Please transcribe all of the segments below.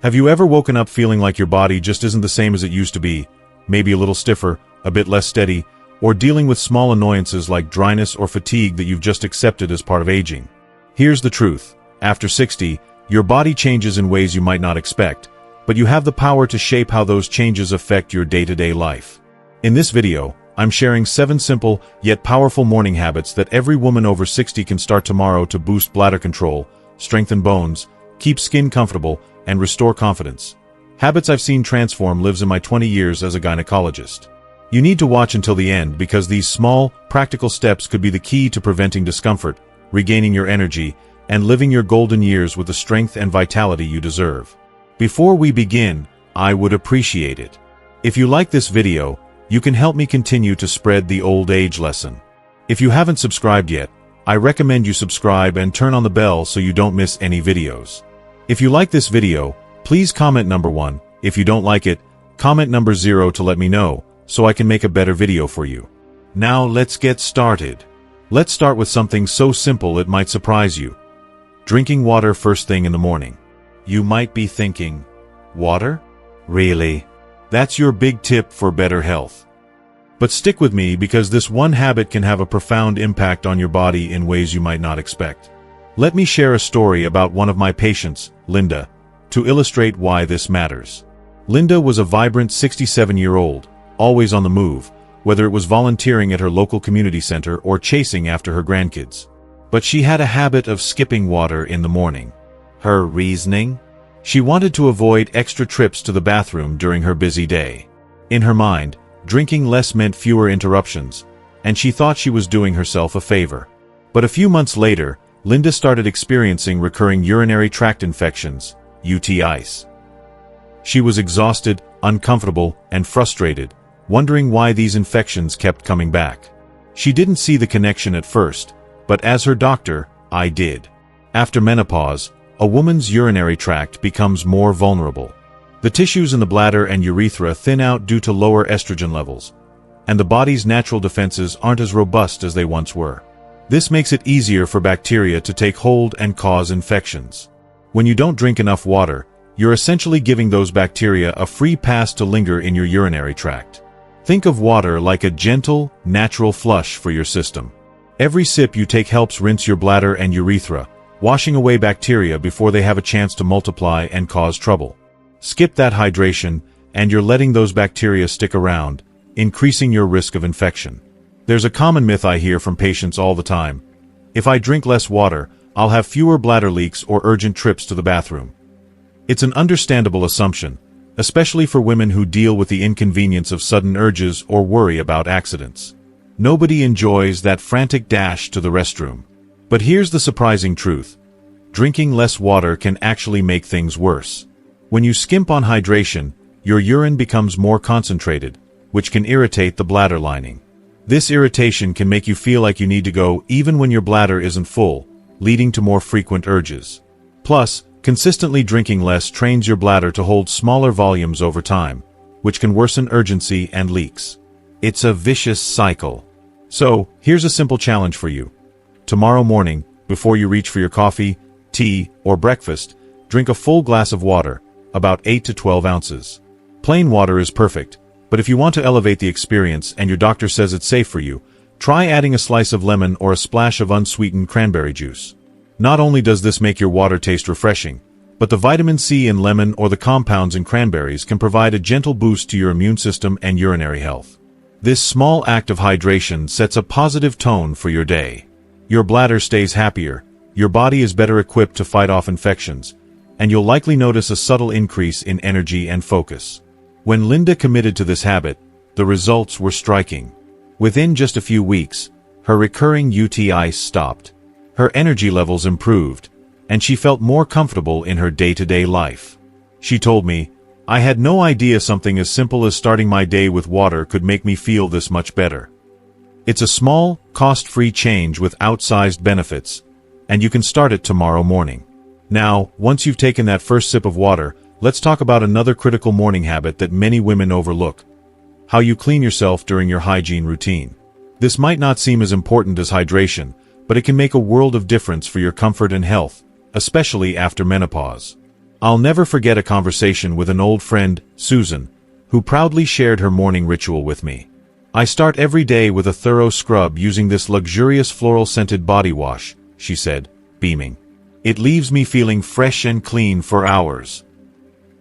Have you ever woken up feeling like your body just isn't the same as it used to be, maybe a little stiffer, a bit less steady, or dealing with small annoyances like dryness or fatigue that you've just accepted as part of aging? Here's the truth. After 60, your body changes in ways you might not expect, but you have the power to shape how those changes affect your day-to-day life. In this video, I'm sharing 7 simple, yet powerful morning habits that every woman over 60 can start tomorrow to boost bladder control, strengthen bones, keep skin comfortable, and restore confidence. Habits I've seen transform lives in my 20 years as a gynecologist. You need to watch until the end because these small, practical steps could be the key to preventing discomfort, regaining your energy, and living your golden years with the strength and vitality you deserve. Before we begin, I would appreciate it if you like this video. You can help me continue to spread the old age lesson. If you haven't subscribed yet, I recommend you subscribe and turn on the bell so you don't miss any videos. If you like this video, please comment number 1. If you don't like it, comment number 0 to let me know, so I can make a better video for you. Now let's get started. Let's start with something so simple it might surprise you. Drinking water first thing in the morning. You might be thinking, water? Really? That's your big tip for better health. But stick with me because this one habit can have a profound impact on your body in ways you might not expect. Let me share a story about one of my patients, Linda, to illustrate why this matters. Linda was a vibrant 67-year-old, always on the move, whether it was volunteering at her local community center or chasing after her grandkids. But she had a habit of skipping water in the morning. Her reasoning? She wanted to avoid extra trips to the bathroom during her busy day. In her mind, drinking less meant fewer interruptions, and she thought she was doing herself a favor. But a few months later, Linda started experiencing recurring urinary tract infections, UTIs. She was exhausted, uncomfortable, and frustrated, wondering why these infections kept coming back. She didn't see the connection at first, but as her doctor, I did. After menopause, a woman's urinary tract becomes more vulnerable. The tissues in the bladder and urethra thin out due to lower estrogen levels, and the body's natural defenses aren't as robust as they once were. This makes it easier for bacteria to take hold and cause infections. When you don't drink enough water, you're essentially giving those bacteria a free pass to linger in your urinary tract. Think of water like a gentle, natural flush for your system. Every sip you take helps rinse your bladder and urethra, washing away bacteria before they have a chance to multiply and cause trouble. Skip that hydration, and you're letting those bacteria stick around, increasing your risk of infection. There's a common myth I hear from patients all the time. If I drink less water, I'll have fewer bladder leaks or urgent trips to the bathroom. It's an understandable assumption, especially for women who deal with the inconvenience of sudden urges or worry about accidents. Nobody enjoys that frantic dash to the restroom. But here's the surprising truth. Drinking less water can actually make things worse. When you skimp on hydration, your urine becomes more concentrated, which can irritate the bladder lining. This irritation can make you feel like you need to go even when your bladder isn't full, leading to more frequent urges. Plus, consistently drinking less trains your bladder to hold smaller volumes over time, which can worsen urgency and leaks. It's a vicious cycle. So, here's a simple challenge for you. Tomorrow morning, before you reach for your coffee, tea, or breakfast, drink a full glass of water, about 8 to 12 ounces. Plain water is perfect, but if you want to elevate the experience and your doctor says it's safe for you, try adding a slice of lemon or a splash of unsweetened cranberry juice. Not only does this make your water taste refreshing, but the vitamin C in lemon or the compounds in cranberries can provide a gentle boost to your immune system and urinary health. This small act of hydration sets a positive tone for your day. Your bladder stays happier, your body is better equipped to fight off infections, and you'll likely notice a subtle increase in energy and focus. When Linda committed to this habit, the results were striking. Within just a few weeks, her recurring UTIs stopped. Her energy levels improved, and she felt more comfortable in her day-to-day life. She told me, "I had no idea something as simple as starting my day with water could make me feel this much better." It's a small, cost-free change with outsized benefits, and you can start it tomorrow morning. Now, once you've taken that first sip of water, let's talk about another critical morning habit that many women overlook: how you clean yourself during your hygiene routine. This might not seem as important as hydration, but it can make a world of difference for your comfort and health, especially after menopause. I'll never forget a conversation with an old friend, Susan, who proudly shared her morning ritual with me. "I start every day with a thorough scrub using this luxurious floral-scented body wash," she said, beaming. "It leaves me feeling fresh and clean for hours."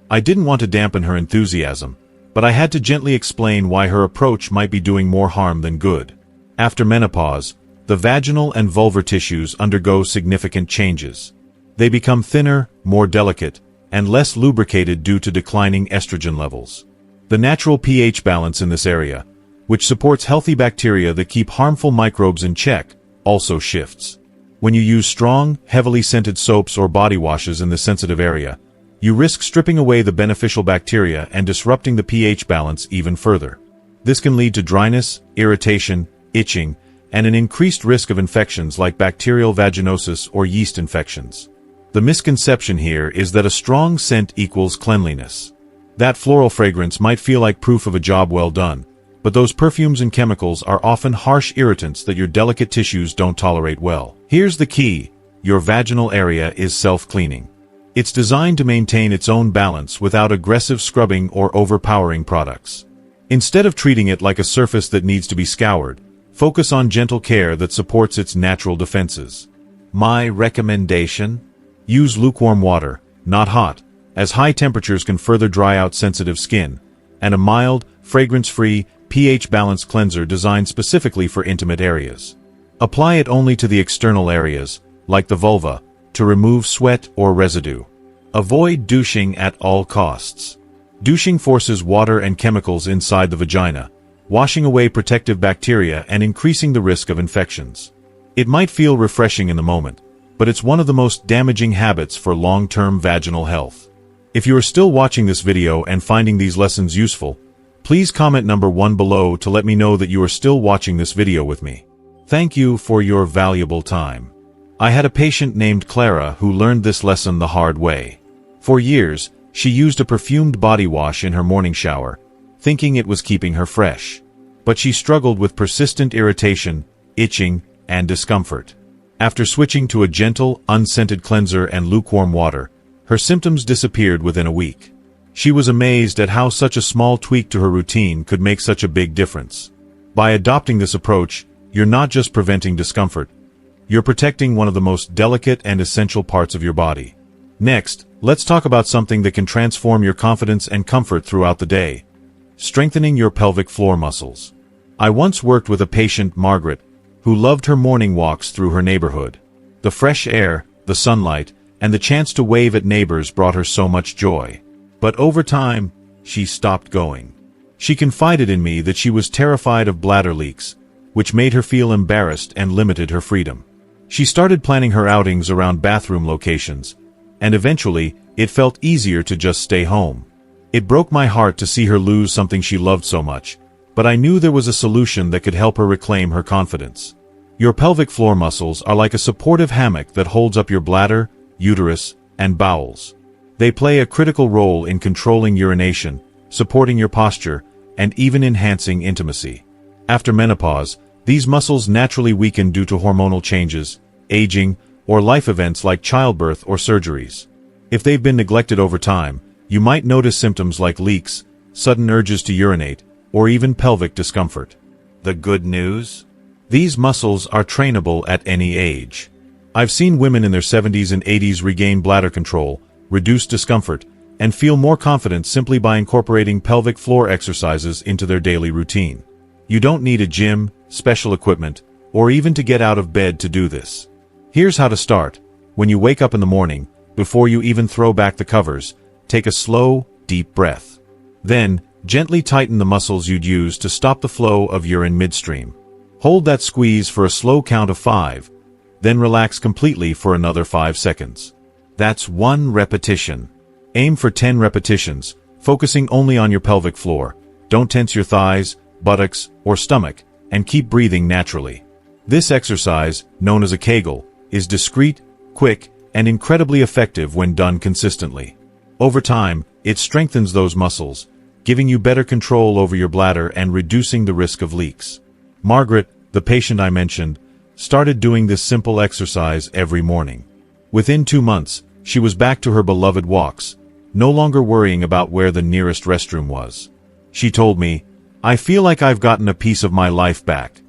I didn't want to dampen her enthusiasm, but I had to gently explain why her approach might be doing more harm than good. After menopause, the vaginal and vulvar tissues undergo significant changes. They become thinner, more delicate, and less lubricated due to declining estrogen levels. The natural pH balance in this area, which supports healthy bacteria that keep harmful microbes in check, also shifts. When you use strong, heavily scented soaps or body washes in the sensitive area, you risk stripping away the beneficial bacteria and disrupting the pH balance even further. This can lead to dryness, irritation, itching, and an increased risk of infections like bacterial vaginosis or yeast infections. The misconception here is that a strong scent equals cleanliness. That floral fragrance might feel like proof of a job well done, but those perfumes and chemicals are often harsh irritants that your delicate tissues don't tolerate well. Here's the key: your vaginal area is self-cleaning. It's designed to maintain its own balance without aggressive scrubbing or overpowering products. Instead of treating it like a surface that needs to be scoured, focus on gentle care that supports its natural defenses. My recommendation? Use lukewarm water, not hot, as high temperatures can further dry out sensitive skin, and a mild, fragrance-free, pH-balanced cleanser designed specifically for intimate areas. Apply it only to the external areas, like the vulva, to remove sweat or residue. Avoid douching at all costs. Douching forces water and chemicals inside the vagina, washing away protective bacteria and increasing the risk of infections. It might feel refreshing in the moment, but it's one of the most damaging habits for long-term vaginal health. If you are still watching this video and finding these lessons useful, please comment number 1 below to let me know that you are still watching this video with me. Thank you for your valuable time. I had a patient named Clara who learned this lesson the hard way. For years, she used a perfumed body wash in her morning shower, thinking it was keeping her fresh. But she struggled with persistent irritation, itching, and discomfort. After switching to a gentle, unscented cleanser and lukewarm water, her symptoms disappeared within a week. She was amazed at how such a small tweak to her routine could make such a big difference. By adopting this approach, you're not just preventing discomfort, you're protecting one of the most delicate and essential parts of your body. Next, let's talk about something that can transform your confidence and comfort throughout the day: strengthening your pelvic floor muscles. I once worked with a patient, Margaret, who loved her morning walks through her neighborhood. The fresh air, the sunlight, and the chance to wave at neighbors brought her so much joy. But over time, she stopped going. She confided in me that she was terrified of bladder leaks, which made her feel embarrassed and limited her freedom. She started planning her outings around bathroom locations, and eventually, it felt easier to just stay home. It broke my heart to see her lose something she loved so much, but I knew there was a solution that could help her reclaim her confidence. Your pelvic floor muscles are like a supportive hammock that holds up your bladder, uterus, and bowels. They play a critical role in controlling urination, supporting your posture, and even enhancing intimacy. After menopause, these muscles naturally weaken due to hormonal changes, aging, or life events like childbirth or surgeries. If they've been neglected over time, you might notice symptoms like leaks, sudden urges to urinate, or even pelvic discomfort. The good news? These muscles are trainable at any age. I've seen women in their 70s and 80s regain bladder control, reduce discomfort, and feel more confident simply by incorporating pelvic floor exercises into their daily routine. You don't need a gym, special equipment, or even to get out of bed to do this. Here's how to start. When you wake up in the morning, before you even throw back the covers, take a slow, deep breath. Then, gently tighten the muscles you'd use to stop the flow of urine midstream. Hold that squeeze for a slow count of 5, then relax completely for another 5 seconds. That's 1 repetition. Aim for 10 repetitions, focusing only on your pelvic floor. Don't tense your thighs, buttocks, or stomach, and keep breathing naturally. This exercise, known as a Kegel, is discreet, quick, and incredibly effective when done consistently. Over time, it strengthens those muscles, giving you better control over your bladder and reducing the risk of leaks. Margaret, the patient I mentioned, started doing this simple exercise every morning. Within 2 months, She was back to her beloved walks, no longer worrying about where the nearest restroom was. She told me, "I feel like I've gotten a piece of my life back."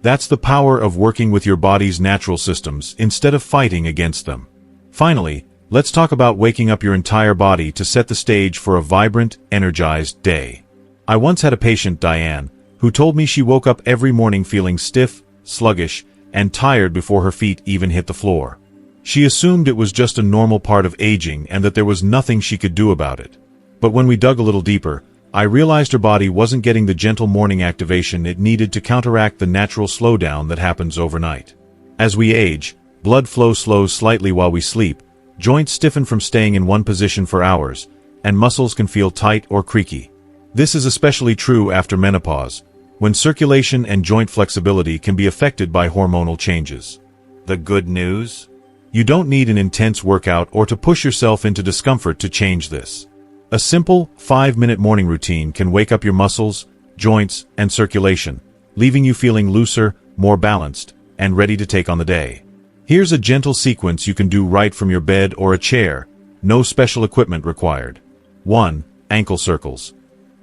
That's the power of working with your body's natural systems instead of fighting against them. Finally, let's talk about waking up your entire body to set the stage for a vibrant, energized day. I once had a patient, Diane, who told me she woke up every morning feeling stiff, sluggish, and tired before her feet even hit the floor. She assumed it was just a normal part of aging and that there was nothing she could do about it. But when we dug a little deeper, I realized her body wasn't getting the gentle morning activation it needed to counteract the natural slowdown that happens overnight. As we age, blood flow slows slightly while we sleep, joints stiffen from staying in one position for hours, and muscles can feel tight or creaky. This is especially true after menopause, when circulation and joint flexibility can be affected by hormonal changes. The good news? You don't need an intense workout or to push yourself into discomfort to change this. A simple, 5-minute morning routine can wake up your muscles, joints, and circulation, leaving you feeling looser, more balanced, and ready to take on the day. Here's a gentle sequence you can do right from your bed or a chair, no special equipment required. 1. Ankle circles.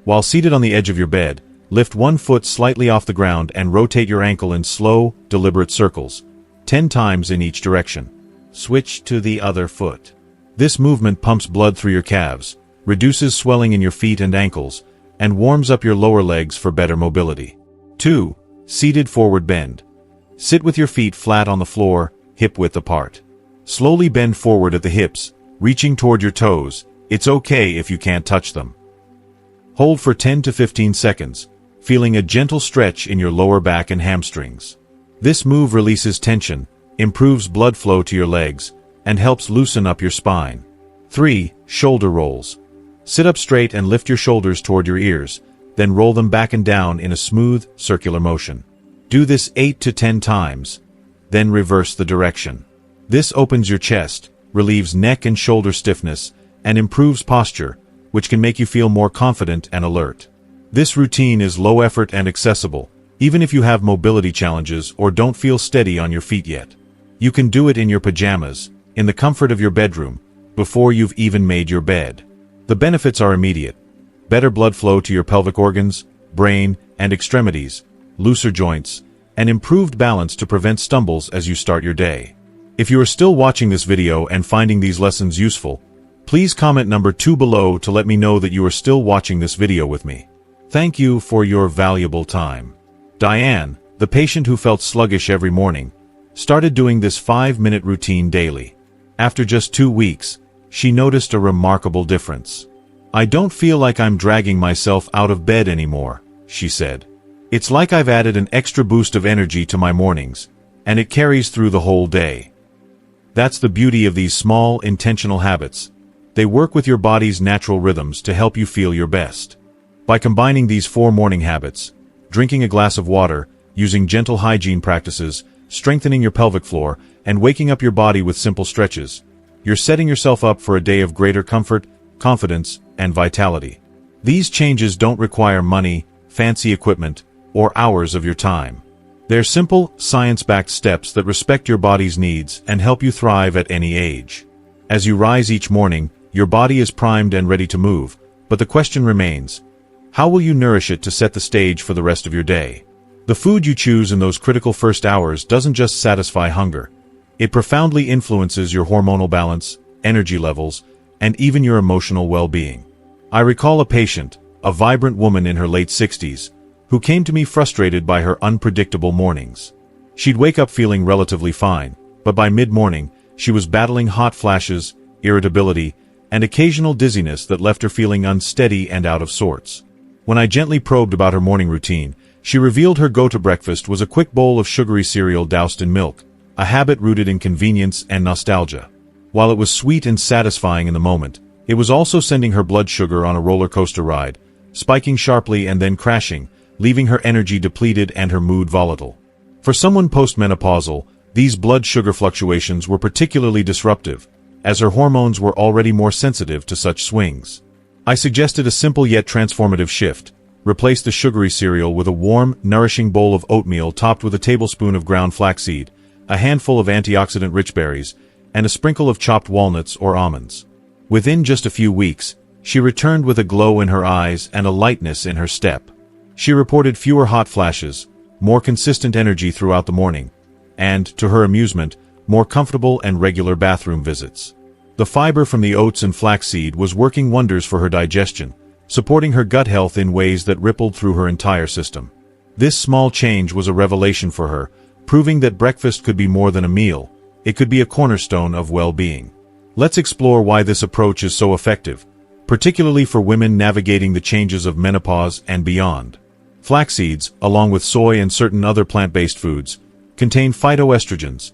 While seated on the edge of your bed, lift one foot slightly off the ground and rotate your ankle in slow, deliberate circles, 10 times in each direction. Switch to the other foot. This movement pumps blood through your calves, reduces swelling in your feet and ankles, and warms up your lower legs for better mobility. 2. Seated forward bend. Sit with your feet flat on the floor, hip-width apart. Slowly bend forward at the hips, reaching toward your toes. It's okay if you can't touch them. Hold for 10 to 15 seconds, feeling a gentle stretch in your lower back and hamstrings. This move releases tension, improves blood flow to your legs, and helps loosen up your spine. 3. Shoulder rolls. Sit up straight and lift your shoulders toward your ears, then roll them back and down in a smooth, circular motion. Do this 8 to 10 times, then reverse the direction. This opens your chest, relieves neck and shoulder stiffness, and improves posture, which can make you feel more confident and alert. This routine is low effort and accessible, even if you have mobility challenges or don't feel steady on your feet yet. You can do it in your pajamas, in the comfort of your bedroom, before you've even made your bed. The benefits are immediate. Better blood flow to your pelvic organs, brain, and extremities, looser joints, and improved balance to prevent stumbles as you start your day. If you are still watching this video and finding these lessons useful, please comment number 2 below to let me know that you are still watching this video with me. Thank you for your valuable time. Diane, the patient who felt sluggish every morning, started doing this 5-minute routine daily. After just 2 weeks, she noticed a remarkable difference. "I don't feel like I'm dragging myself out of bed anymore," she said. "It's like I've added an extra boost of energy to my mornings, and it carries through the whole day." That's the beauty of these small, intentional habits. They work with your body's natural rhythms to help you feel your best. By combining these 4 morning habits, drinking a glass of water, using gentle hygiene practices, strengthening your pelvic floor, and waking up your body with simple stretches, you're setting yourself up for a day of greater comfort, confidence, and vitality. These changes don't require money, fancy equipment, or hours of your time. They're simple, science-backed steps that respect your body's needs and help you thrive at any age. As you rise each morning, your body is primed and ready to move, but the question remains, how will you nourish it to set the stage for the rest of your day? The food you choose in those critical first hours doesn't just satisfy hunger. It profoundly influences your hormonal balance, energy levels, and even your emotional well-being. I recall a patient, a vibrant woman in her late 60s, who came to me frustrated by her unpredictable mornings. She'd wake up feeling relatively fine, but by mid-morning, she was battling hot flashes, irritability, and occasional dizziness that left her feeling unsteady and out of sorts. When I gently probed about her morning routine, she revealed her go-to breakfast was a quick bowl of sugary cereal doused in milk, a habit rooted in convenience and nostalgia. While it was sweet and satisfying in the moment, it was also sending her blood sugar on a roller coaster ride, spiking sharply and then crashing, leaving her energy depleted and her mood volatile. For someone post-menopausal, these blood sugar fluctuations were particularly disruptive, as her hormones were already more sensitive to such swings. I suggested a simple yet transformative shift. Replace the sugary cereal with a warm, nourishing bowl of oatmeal topped with a tablespoon of ground flaxseed, a handful of antioxidant-rich berries, and a sprinkle of chopped walnuts or almonds. Within just a few weeks, she returned with a glow in her eyes and a lightness in her step. She reported fewer hot flashes, more consistent energy throughout the morning, and, to her amusement, more comfortable and regular bathroom visits. The fiber from the oats and flaxseed was working wonders for her digestion, supporting her gut health in ways that rippled through her entire system. This small change was a revelation for her, proving that breakfast could be more than a meal. It could be a cornerstone of well-being. Let's explore why this approach is so effective, particularly for women navigating the changes of menopause and beyond. Flax seeds, along with soy and certain other plant-based foods, contain phytoestrogens,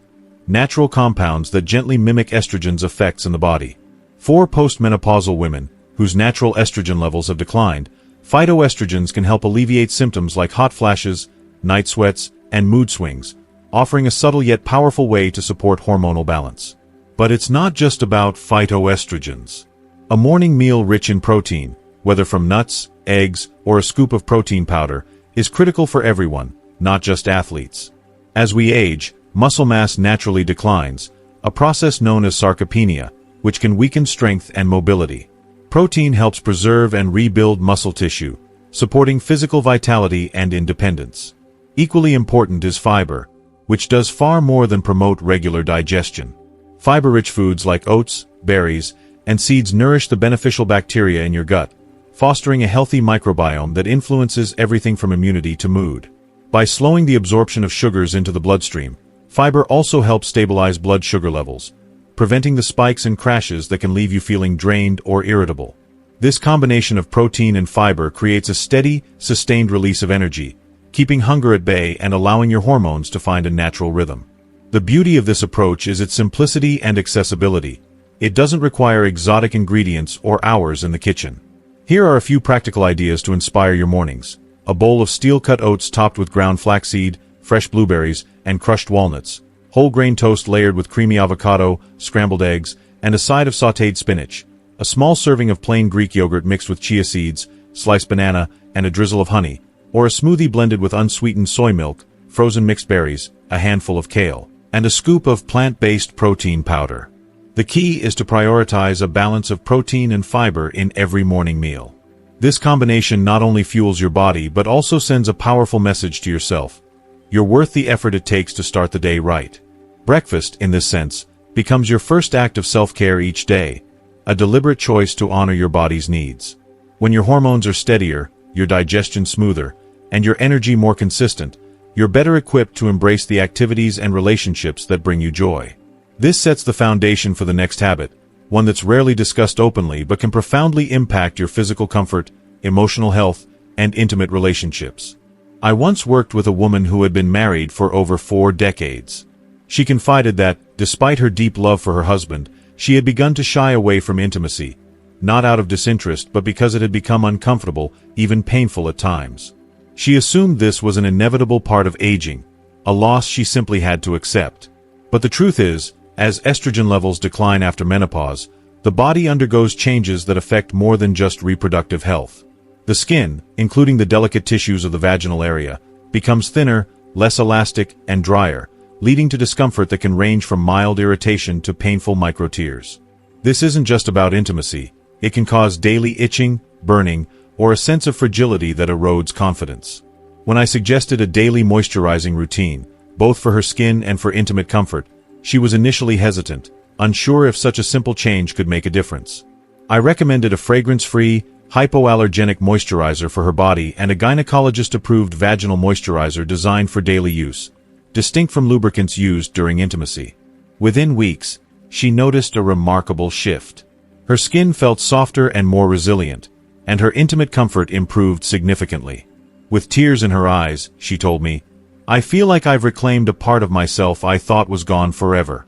natural compounds that gently mimic estrogen's effects in the body. For postmenopausal women, whose natural estrogen levels have declined, phytoestrogens can help alleviate symptoms like hot flashes, night sweats, and mood swings, offering a subtle yet powerful way to support hormonal balance. But it's not just about phytoestrogens. A morning meal rich in protein, whether from nuts, eggs, or a scoop of protein powder, is critical for everyone, not just athletes. As we age, muscle mass naturally declines, a process known as sarcopenia, which can weaken strength and mobility. Protein helps preserve and rebuild muscle tissue, supporting physical vitality and independence. Equally important is fiber, which does far more than promote regular digestion. Fiber-rich foods like oats, berries, and seeds nourish the beneficial bacteria in your gut, fostering a healthy microbiome that influences everything from immunity to mood. By slowing the absorption of sugars into the bloodstream, fiber also helps stabilize blood sugar levels, preventing the spikes and crashes that can leave you feeling drained or irritable. This combination of protein and fiber creates a steady, sustained release of energy, keeping hunger at bay and allowing your hormones to find a natural rhythm. The beauty of this approach is its simplicity and accessibility. It doesn't require exotic ingredients or hours in the kitchen. Here are a few practical ideas to inspire your mornings. A bowl of steel-cut oats topped with ground flaxseed, fresh blueberries, and crushed walnuts. Whole grain toast layered with creamy avocado, scrambled eggs, and a side of sautéed spinach. A small serving of plain Greek yogurt mixed with chia seeds, sliced banana, and a drizzle of honey. Or a smoothie blended with unsweetened soy milk, frozen mixed berries, a handful of kale, and a scoop of plant-based protein powder. The key is to prioritize a balance of protein and fiber in every morning meal. This combination not only fuels your body but also sends a powerful message to yourself. You're worth the effort it takes to start the day right. Breakfast, in this sense, becomes your first act of self-care each day, a deliberate choice to honor your body's needs. When your hormones are steadier, your digestion smoother, and your energy more consistent, you're better equipped to embrace the activities and relationships that bring you joy. This sets the foundation for the next habit, one that's rarely discussed openly but can profoundly impact your physical comfort, emotional health, and intimate relationships. I once worked with a woman who had been married for over 4 decades. She confided that, despite her deep love for her husband, she had begun to shy away from intimacy, not out of disinterest but because it had become uncomfortable, even painful at times. She assumed this was an inevitable part of aging, a loss she simply had to accept. But the truth is, as estrogen levels decline after menopause, the body undergoes changes that affect more than just reproductive health. The skin, including the delicate tissues of the vaginal area, becomes thinner, less elastic, and drier, leading to discomfort that can range from mild irritation to painful microtears. This isn't just about intimacy. It can cause daily itching, burning, or a sense of fragility that erodes confidence. When I suggested a daily moisturizing routine, both for her skin and for intimate comfort, she was initially hesitant, unsure if such a simple change could make a difference. I recommended a fragrance-free, hypoallergenic moisturizer for her body and a gynecologist-approved vaginal moisturizer designed for daily use, distinct from lubricants used during intimacy. Within weeks, she noticed a remarkable shift. Her skin felt softer and more resilient, and her intimate comfort improved significantly. With tears in her eyes, she told me, "I feel like I've reclaimed a part of myself I thought was gone forever."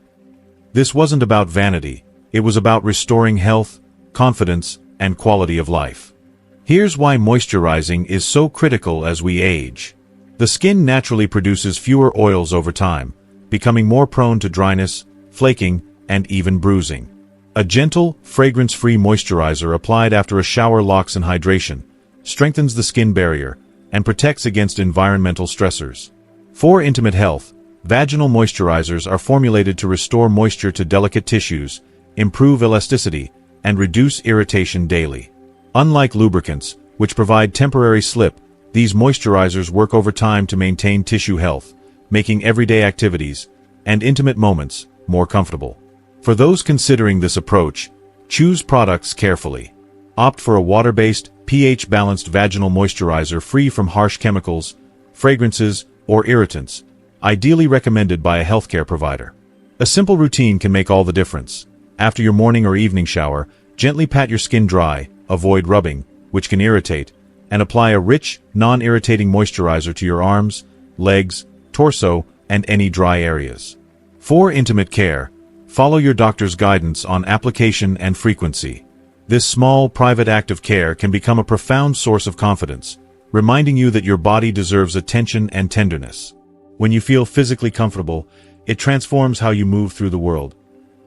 This wasn't about vanity. It was about restoring health, confidence, and quality of life. Here's why moisturizing is so critical as we age. The skin naturally produces fewer oils over time, becoming more prone to dryness, flaking, and even bruising. A gentle, fragrance-free moisturizer applied after a shower locks in hydration, strengthens the skin barrier, and protects against environmental stressors. For intimate health, Vaginal moisturizers are formulated to restore moisture to delicate tissues, improve elasticity, and reduce irritation daily. Unlike lubricants, which provide temporary slip, these moisturizers work over time to maintain tissue health, making everyday activities and intimate moments more comfortable. For those considering this approach, choose products carefully. Opt for a water-based, pH-balanced vaginal moisturizer free from harsh chemicals, fragrances, or irritants, ideally recommended by a healthcare provider. A simple routine can make all the difference. After your morning or evening shower, gently pat your skin dry, avoid rubbing, which can irritate, and apply a rich, non-irritating moisturizer to your arms, legs, torso, and any dry areas. For intimate care, follow your doctor's guidance on application and frequency. This small, private act of care can become a profound source of confidence, reminding you that your body deserves attention and tenderness. When you feel physically comfortable, it transforms how you move through the world,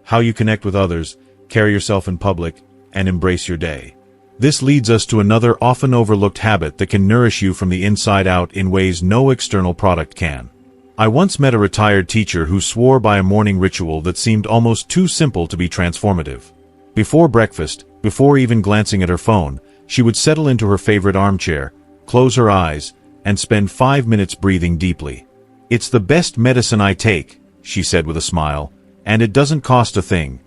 how you connect with others, carry yourself in public, and embrace your day. This leads us to another often overlooked habit that can nourish you from the inside out in ways no external product can. I once met a retired teacher who swore by a morning ritual that seemed almost too simple to be transformative. Before breakfast, before even glancing at her phone, she would settle into her favorite armchair, close her eyes, and spend 5 minutes breathing deeply. "It's the best medicine I take," she said with a smile, "and it doesn't cost a thing."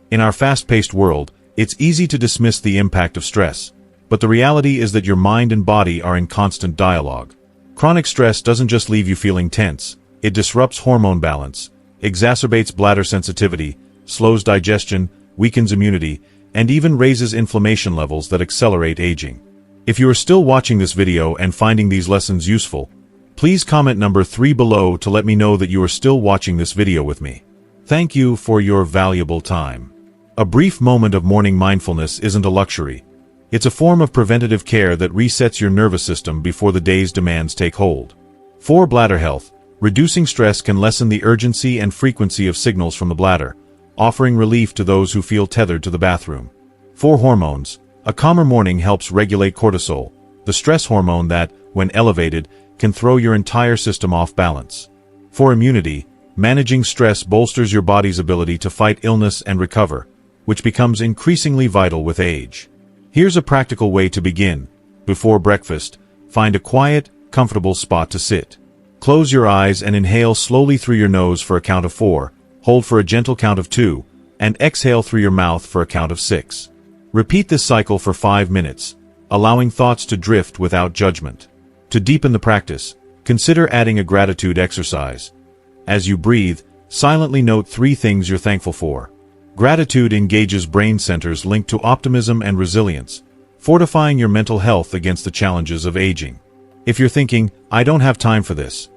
In our fast-paced world, it's easy to dismiss the impact of stress, but the reality is that your mind and body are in constant dialogue. Chronic stress doesn't just leave you feeling tense, it disrupts hormone balance, exacerbates bladder sensitivity, slows digestion, weakens immunity, and even raises inflammation levels that accelerate aging. If you are still watching this video and finding these lessons useful, please comment number 3 below to let me know that you are still watching this video with me. Thank you for your valuable time. A brief moment of morning mindfulness isn't a luxury. It's a form of preventative care that resets your nervous system before the day's demands take hold. For bladder health, reducing stress can lessen the urgency and frequency of signals from the bladder, offering relief to those who feel tethered to the bathroom. For hormones, a calmer morning helps regulate cortisol, the stress hormone that, when elevated, can throw your entire system off balance. For immunity, managing stress bolsters your body's ability to fight illness and recover, which becomes increasingly vital with age. Here's a practical way to begin. Before breakfast, find a quiet, comfortable spot to sit. Close your eyes and inhale slowly through your nose for a count of 4, hold for a gentle count of 2, and exhale through your mouth for a count of 6. Repeat this cycle for 5 minutes, allowing thoughts to drift without judgment. To deepen the practice, consider adding a gratitude exercise. As you breathe, silently note 3 things you're thankful for. Gratitude engages brain centers linked to optimism and resilience, fortifying your mental health against the challenges of aging. If you're thinking, "I don't have time for this,"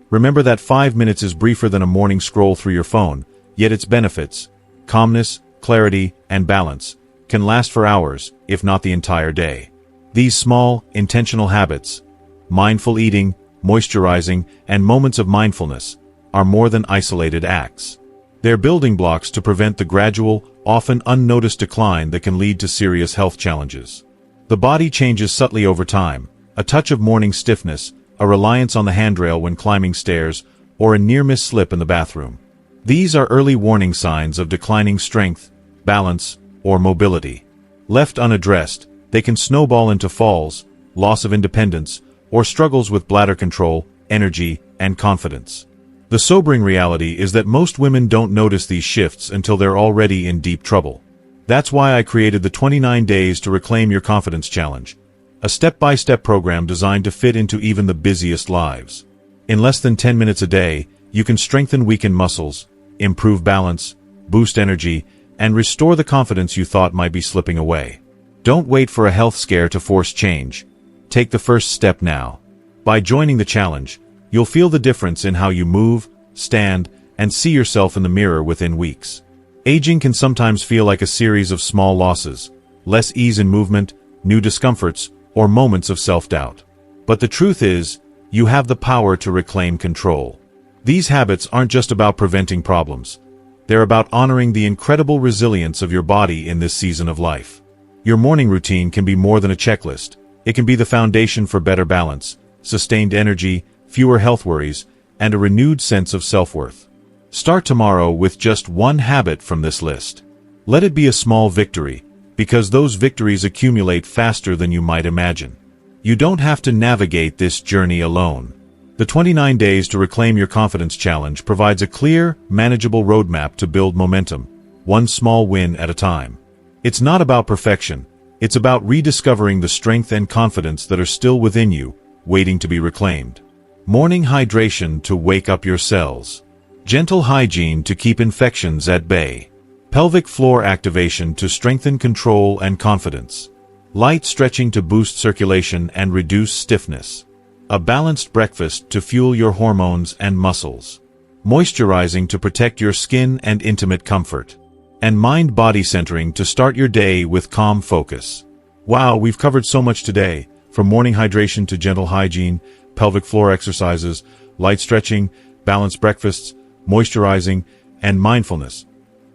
remember that 5 minutes is briefer than a morning scroll through your phone, yet its benefits, calmness, clarity, and balance, can last for hours, if not the entire day. These small, intentional habits, mindful eating, moisturizing, and moments of mindfulness, are more than isolated acts. They're building blocks to prevent the gradual, often unnoticed decline that can lead to serious health challenges. The body changes subtly over time. A touch of morning stiffness, a reliance on the handrail when climbing stairs, or a near-miss slip in the bathroom. These are early warning signs of declining strength, balance, or mobility. Left unaddressed, they can snowball into falls, loss of independence, or struggles with bladder control, energy, and confidence. The sobering reality is that most women don't notice these shifts until they're already in deep trouble. That's why I created the 29 Days to Reclaim Your Confidence Challenge, a step-by-step program designed to fit into even the busiest lives. In less than 10 minutes a day, you can strengthen weakened muscles, improve balance, boost energy, and restore the confidence you thought might be slipping away. Don't wait for a health scare to force change. Take the first step now. By joining the challenge, you'll feel the difference in how you move, stand, and see yourself in the mirror within weeks. Aging can sometimes feel like a series of small losses, less ease in movement, new discomforts, or moments of self-doubt. But the truth is, you have the power to reclaim control. These habits aren't just about preventing problems. They're about honoring the incredible resilience of your body in this season of life. Your morning routine can be more than a checklist. It can be the foundation for better balance, sustained energy, fewer health worries, and a renewed sense of self-worth. Start tomorrow with just one habit from this list. Let it be a small victory, because those victories accumulate faster than you might imagine. You don't have to navigate this journey alone. The 29 Days to Reclaim Your Confidence Challenge provides a clear, manageable roadmap to build momentum, one small win at a time. It's not about perfection. It's about rediscovering the strength and confidence that are still within you, waiting to be reclaimed. Morning hydration to wake up your cells. Gentle hygiene to keep infections at bay. Pelvic floor activation to strengthen control and confidence. Light stretching to boost circulation and reduce stiffness. A balanced breakfast to fuel your hormones and muscles. Moisturizing to protect your skin and intimate comfort. And mind-body centering to start your day with calm focus. Wow, we've covered so much today, from morning hydration to gentle hygiene, pelvic floor exercises, light stretching, balanced breakfasts, moisturizing, and mindfulness.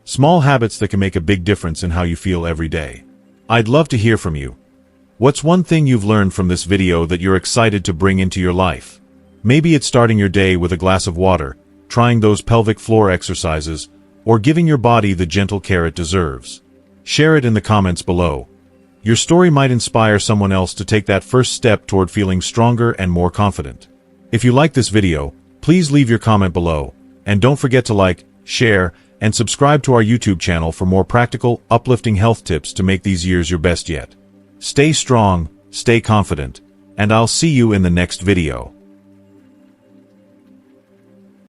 Small habits that can make a big difference in how you feel every day. I'd love to hear from you. What's one thing you've learned from this video that you're excited to bring into your life? Maybe it's starting your day with a glass of water, trying those pelvic floor exercises, or giving your body the gentle care it deserves. Share it in the comments below. Your story might inspire someone else to take that first step toward feeling stronger and more confident. If you like this video, please leave your comment below, and don't forget to like, share, and subscribe to our YouTube channel for more practical, uplifting health tips to make these years your best yet. Stay strong, stay confident, and I'll see you in the next video.